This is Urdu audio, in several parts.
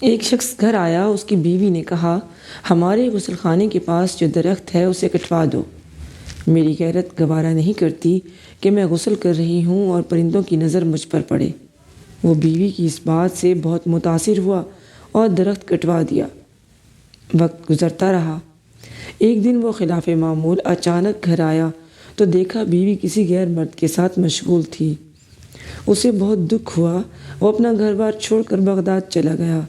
ایک شخص گھر آیا، اس کی بیوی نے کہا، ہمارے غسل خانے کے پاس جو درخت ہے اسے کٹوا دو۔ میری غیرت گوارا نہیں کرتی کہ میں غسل کر رہی ہوں اور پرندوں کی نظر مجھ پر پڑے۔ وہ بیوی کی اس بات سے بہت متاثر ہوا اور درخت کٹوا دیا۔ وقت گزرتا رہا۔ ایک دن وہ خلاف معمول اچانک گھر آیا تو دیکھا بیوی کسی غیر مرد کے ساتھ مشغول تھی۔ اسے بہت دکھ ہوا۔ وہ اپنا گھر بار چھوڑ کر بغداد چلا گیا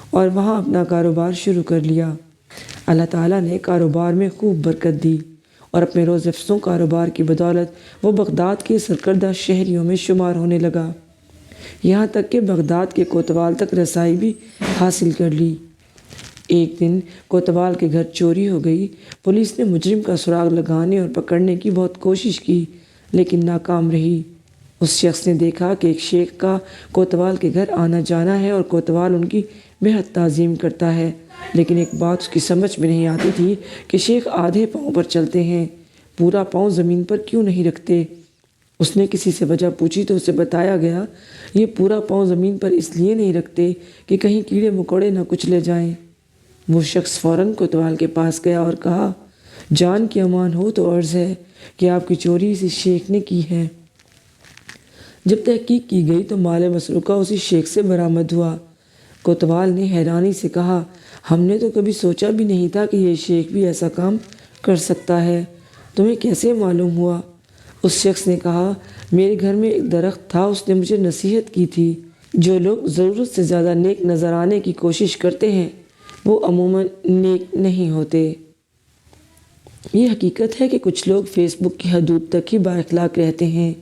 اور وہاں اپنا کاروبار شروع کر لیا۔ اللہ تعالیٰ نے کاروبار میں خوب برکت دی اور اپنے روز افزوں کاروبار کی بدولت وہ بغداد کے سرکردہ شہریوں میں شمار ہونے لگا، یہاں تک کہ بغداد کے کوتوال تک رسائی بھی حاصل کر لی۔ ایک دن کوتوال کے گھر چوری ہو گئی۔ پولیس نے مجرم کا سراغ لگانے اور پکڑنے کی بہت کوشش کی لیکن ناکام رہی۔ اس شخص نے دیکھا کہ ایک شیخ کا کوتوال کے گھر آنا جانا ہے اور کوتوال ان کی بے حد تعظیم کرتا ہے، لیکن ایک بات اس کی سمجھ میں نہیں آتی تھی کہ شیخ آدھے پاؤں پر چلتے ہیں، پورا پاؤں زمین پر کیوں نہیں رکھتے۔ اس نے کسی سے وجہ پوچھی تو اسے بتایا گیا، یہ پورا پاؤں زمین پر اس لیے نہیں رکھتے کہ کہیں کیڑے مکوڑے نہ کچلے جائیں۔ وہ شخص فوراً کوتوال کے پاس گیا اور کہا، جان کی امان ہو تو عرض ہے کہ آپ کی چوری اسی شیخ نے کی ہے۔ جب تحقیق کی گئی تو مال مسروقہ اسی شیخ سے برآمد ہوا۔ کوتوال نے حیرانی سے کہا، ہم نے تو کبھی سوچا بھی نہیں تھا کہ یہ شیخ بھی ایسا کام کر سکتا ہے، تمہیں کیسے معلوم ہوا؟ اس شخص نے کہا، میرے گھر میں ایک درخت تھا، اس نے مجھے نصیحت کی تھی، جو لوگ ضرورت سے زیادہ نیک نظر آنے کی کوشش کرتے ہیں وہ عموماً نیک نہیں ہوتے۔ یہ حقیقت ہے کہ کچھ لوگ فیس بک کی حدود تک ہی با اخلاق رہتے ہیں،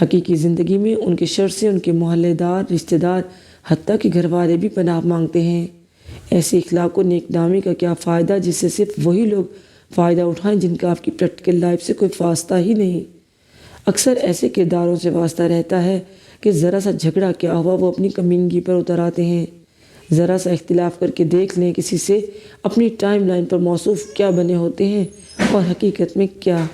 حقیقی زندگی میں ان کے شر سے ان کے محلے دار، رشتہ دار، حتیٰ کہ گھر والے بھی پناہ مانگتے ہیں۔ ایسے اخلاق و نیک نامی کا کیا فائدہ جس سے صرف وہی لوگ فائدہ اٹھائیں جن کا آپ کی پریکٹیکل لائف سے کوئی واسطہ ہی نہیں۔ اکثر ایسے کرداروں سے واسطہ رہتا ہے کہ ذرا سا جھگڑا کیا ہوا وہ اپنی کمینگی پر اتر آتے ہیں۔ ذرا سا اختلاف کر کے دیکھ لیں کسی سے، اپنی ٹائم لائن پر موصوف کیا بنے ہوتے ہیں اور حقیقت میں کیا۔